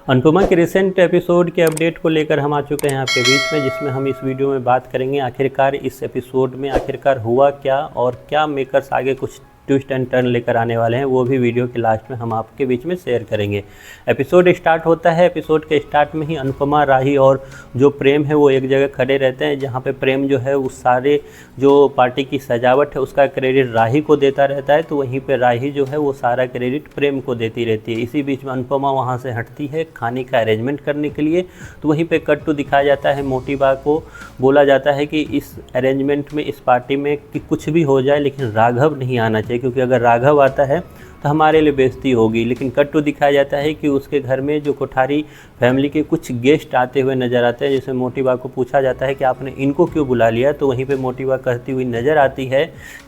अनुपमा के recent episode के update को लेकर हम आ चुके हैं आपके बीच में, जिसमें हम इस वीडियो में बात करेंगे आखिरकार इस एपिसोड में आखिरकार हुआ क्या और क्या मेकर्स आगे कुछ ट्विस्ट एंड टर्न लेकर आने वाले हैं, वो भी वीडियो के लास्ट में हम आपके बीच में शेयर करेंगे। एपिसोड स्टार्ट होता है। एपिसोड के स्टार्ट में ही अनुपमा, राही और जो प्रेम है वो एक जगह खड़े रहते हैं, जहाँ पे प्रेम जो है उस सारे जो पार्टी की सजावट है उसका क्रेडिट राही को देता रहता है, तो वहीं पे राही जो है वो सारा क्रेडिट प्रेम को देती रहती है। इसी बीच में अनुपमा वहाँ से हटती है खाने का अरेंजमेंट करने के लिए, तो वहीं पे कट टू दिखाया जाता है। मोटी बा को बोला जाता है कि इस अरेंजमेंट में, इस पार्टी में कि कुछ भी हो जाए लेकिन राघव नहीं आना चाहिए, क्योंकि अगर राघव आता है तो हमारे लिए बेइज्जती होगी। लेकिन कट टू दिखाया जाता है कि उसके घर में जो कोठारी फैमिली के कुछ गेस्ट आते हुए नज़र आते हैं, जैसे मोटी बा को पूछा जाता है कि आपने इनको क्यों बुला लिया, तो वहीं पे मोटी बा कहती हुई नज़र आती है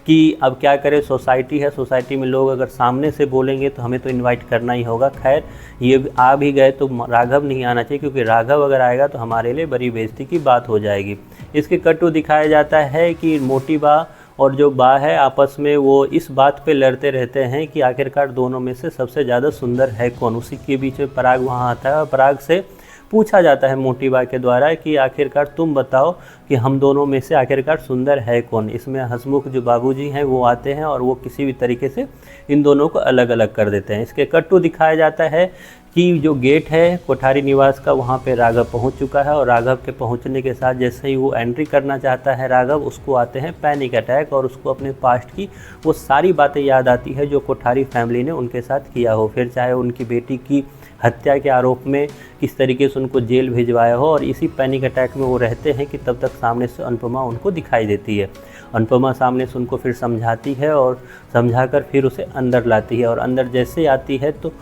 कि अब क्या करें, सोसाइटी है, सोसाइटी में लोग अगर सामने से बोलेंगे तो हमें तो इन्वाइट करना ही होगा। खैर ये आ भी गए तो राघव नहीं आना चाहिए, क्योंकि राघव अगर आएगा तो हमारे लिए बड़ी बेइज्जती की बात हो जाएगी। इसके कट टू दिखाया जाता है कि मोटी बा और जो बा है आपस में वो इस बात पे लड़ते रहते हैं कि आखिरकार दोनों में से सबसे ज़्यादा सुंदर है कौन। उसी के बीच में पराग वहाँ आता है और पराग से पूछा जाता है मोटी बा के द्वारा कि आखिरकार तुम बताओ कि हम दोनों में से आखिरकार सुंदर है कौन। इसमें हंसमुख जो बाबूजी हैं वो आते हैं और वो किसी भी तरीके से इन दोनों को अलग अलग कर देते हैं। इसके कट टू दिखाया जाता है कि जो गेट है कोठारी निवास का, वहाँ पे राघव पहुँच चुका है और राघव के पहुँचने के साथ जैसे ही वो एंट्री करना चाहता है राघव, उसको आते हैं पैनिक अटैक और उसको अपने पास्ट की वो सारी बातें याद आती है जो कोठारी फैमिली ने उनके साथ किया हो, फिर चाहे उनकी बेटी की हत्या के आरोप में किस तरीके से उनको जेल भिजवाया हो। और इसी पैनिक अटैक में वो रहते हैं कि तब तक सामने से अनुपमा उनको दिखाई देती है। अनुपमा सामने से उनको फिर समझाती है और समझाकर फिर उसे अंदर लाती है, और अंदर जैसे आती है तो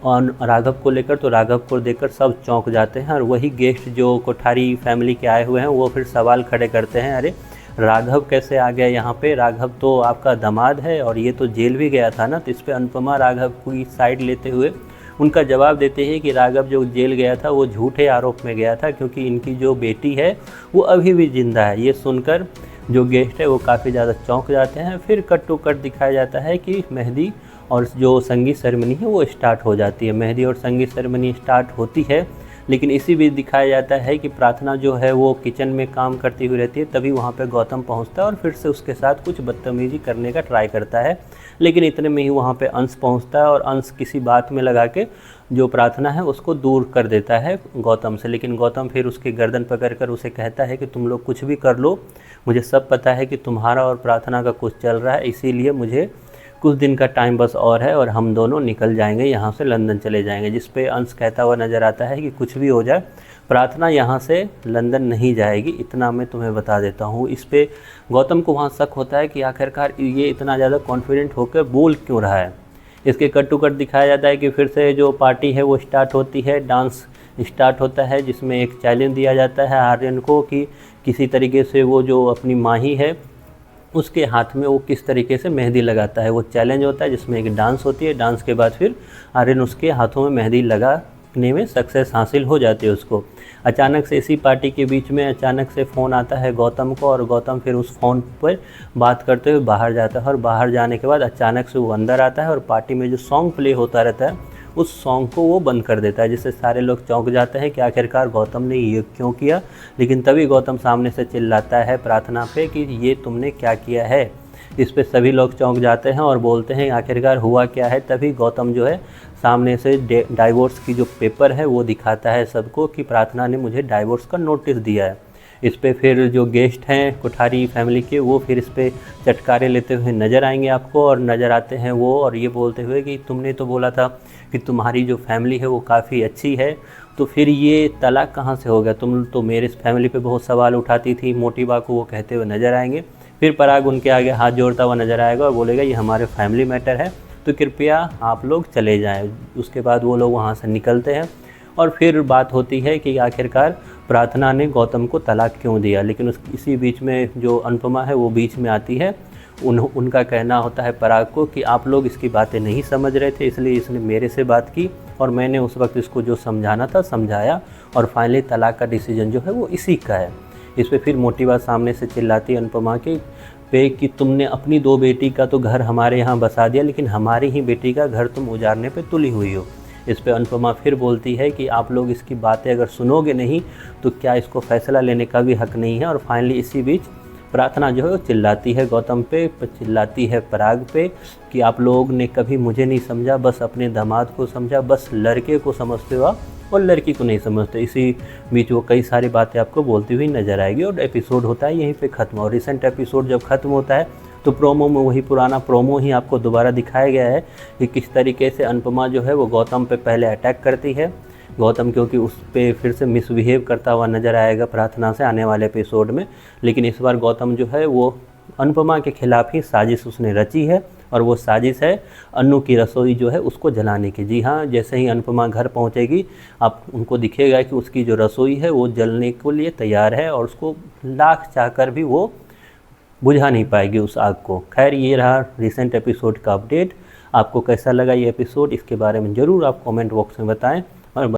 राघव को लेकर, तो राघव को देखकर सब चौंक जाते हैं। और वही गेस्ट जो कोठारी फैमिली के आए हुए हैं वो फिर सवाल खड़े करते हैं, अरे राघव कैसे आ गया यहाँ पे, राघव तो आपका दामाद है और ये तो जेल भी गया था ना। तो इस पर अनुपमा राघव की साइड लेते हुए उनका जवाब देते हैं कि राघव जो जेल गया था वो झूठे आरोप में गया था, क्योंकि इनकी जो बेटी है वो अभी भी जिंदा है। ये सुनकर जो गेस्ट है वो काफ़ी ज़्यादा चौंक जाते हैं। फिर कट टू कट दिखाया जाता है कि मेहंदी और जो संगीत सेरेमनी है वो स्टार्ट हो जाती है। मेहंदी और संगीत सेरेमनी स्टार्ट होती है, लेकिन इसी बीच दिखाया जाता है कि प्रार्थना जो है वो किचन में काम करती हुई रहती है। तभी वहाँ पे गौतम पहुँचता है और फिर से उसके साथ कुछ बदतमीजी करने का ट्राई करता है, लेकिन इतने में ही वहाँ पे अंश पहुँचता है और अंश किसी बात में लगा के जो प्रार्थना है उसको दूर कर देता है गौतम से। लेकिन गौतम फिर उसकी गर्दन पकड़कर उसे कहता है कि तुम लोग कुछ भी कर लो, मुझे सब पता है कि तुम्हारा और प्रार्थना का कुछ चल रहा है, इसीलिए मुझे कुछ दिन का टाइम बस और है और हम दोनों निकल जाएंगे यहाँ से, लंदन चले जाएंगे। जिस पे अंश कहता हुआ नज़र आता है कि कुछ भी हो जाए प्रार्थना यहाँ से लंदन नहीं जाएगी, इतना मैं तुम्हें बता देता हूँ। इस पे गौतम को वहाँ शक होता है कि आखिरकार ये इतना ज़्यादा कॉन्फिडेंट होकर बोल क्यों रहा है। इसके कट टू कट दिखाया जाता है कि फिर से जो पार्टी है वो स्टार्ट होती है, डांस स्टार्ट होता है, जिसमें एक चैलेंज दिया जाता है आर्यन को कि किसी तरीके से वो जो अपनी माही है उसके हाथ में वो किस तरीके से मेहंदी लगाता है। वो चैलेंज होता है जिसमें एक डांस होती है। डांस के बाद फिर आर्यन उसके हाथों में मेहंदी लगाने में सक्सेस हासिल हो जाती है उसको। अचानक से इसी पार्टी के बीच में अचानक से फ़ोन आता है गौतम को, और गौतम फिर उस फ़ोन पर बात करते हुए बाहर जाता है। और बाहर जाने के बाद अचानक से वो अंदर आता है और पार्टी में जो सॉन्ग प्ले होता रहता है उस सॉन्ग को वो बंद कर देता है, जिससे सारे लोग चौंक जाते हैं कि आखिरकार गौतम ने ये क्यों किया। लेकिन तभी गौतम सामने से चिल्लाता है प्रार्थना पे कि ये तुमने क्या किया है। इस पे सभी लोग चौंक जाते हैं और बोलते हैं आखिरकार हुआ क्या है। तभी गौतम जो है सामने से डाइवोर्स की जो पेपर है वो दिखाता है सबको कि प्रार्थना ने मुझे डाइवोर्स का नोटिस दिया है। इस पे फिर जो गेस्ट हैं कोठारी फैमिली के वो फिर इस पे चटकारे लेते हुए नज़र आएंगे आपको, और नज़र आते हैं वो और ये बोलते हुए कि तुमने तो बोला था कि तुम्हारी जो फैमिली है वो काफ़ी अच्छी है, तो फिर ये तलाक कहाँ से हो गया, तुम तो मेरे फैमिली पे बहुत सवाल उठाती थी। मोटी बा को वो कहते हुए नज़र आएंगे। फिर पराग उनके आगे हाथ जोड़ता हुआ नज़र आएगा और बोलेगा ये हमारे फैमिली मैटर है, तो कृपया आप लोग चले जाएँ। उसके बाद वो लोग वहाँ से निकलते हैं और फिर बात होती है कि आखिरकार प्रार्थना ने गौतम को तलाक क्यों दिया। लेकिन इसी बीच में जो अनुपमा है वो बीच में आती है। उनका कहना होता है पराग को कि आप लोग इसकी बातें नहीं समझ रहे थे, इसलिए इसने मेरे से बात की और मैंने उस वक्त इसको जो समझाना था समझाया, और फाइनली तलाक का डिसीजन जो है वो इसी का है। इस पर फिर मोटी बात सामने से चिल्लाती है अनुपमा के पे कि तुमने अपनी दो बेटी का तो घर हमारे यहाँ बसा दिया, लेकिन हमारी ही बेटी का घर तुम उजाड़ने पे तुली हुई हो। इस पे अनुपमा फिर बोलती है कि आप लोग इसकी बातें अगर सुनोगे नहीं तो क्या इसको फैसला लेने का भी हक नहीं है। और फाइनली इसी बीच प्रार्थना जो है वो चिल्लाती है गौतम पे, चिल्लाती है पराग पे कि आप लोग ने कभी मुझे नहीं समझा, बस अपने दामाद को समझा, बस लड़के को समझते हो आप और लड़की को नहीं समझते। इसी बीच वो कई सारी बातें आपको बोलती हुई नजर आएगी और एपिसोड होता है यहीं पे ख़त्म। और रिसेंट एपिसोड जब ख़त्म होता है तो प्रोमो में वही पुराना प्रोमो ही आपको दोबारा दिखाया गया है कि किस तरीके से अनुपमा जो है वो गौतम पे पहले अटैक करती है। गौतम क्योंकि उस पर फिर से मिसबिहेव करता हुआ नज़र आएगा प्रार्थना से आने वाले एपिसोड में, लेकिन इस बार गौतम जो है वो अनुपमा के खिलाफ ही साजिश उसने रची है और वो साजिश है अन्नू की रसोई जो है उसको जलाने की। जी हाँ, जैसे ही अनुपमा घर पहुंचेगी आप उनको दिखेगा कि उसकी जो रसोई है वो जलने के लिए तैयार है और उसको लाख चाहकर भी वो बुझा नहीं पाएगी उस आग को। खैर, ये रहा रिसेंट एपिसोड का अपडेट। आपको कैसा लगा ये एपिसोड, इसके बारे में ज़रूर आप कमेंट बॉक्स में बताएं।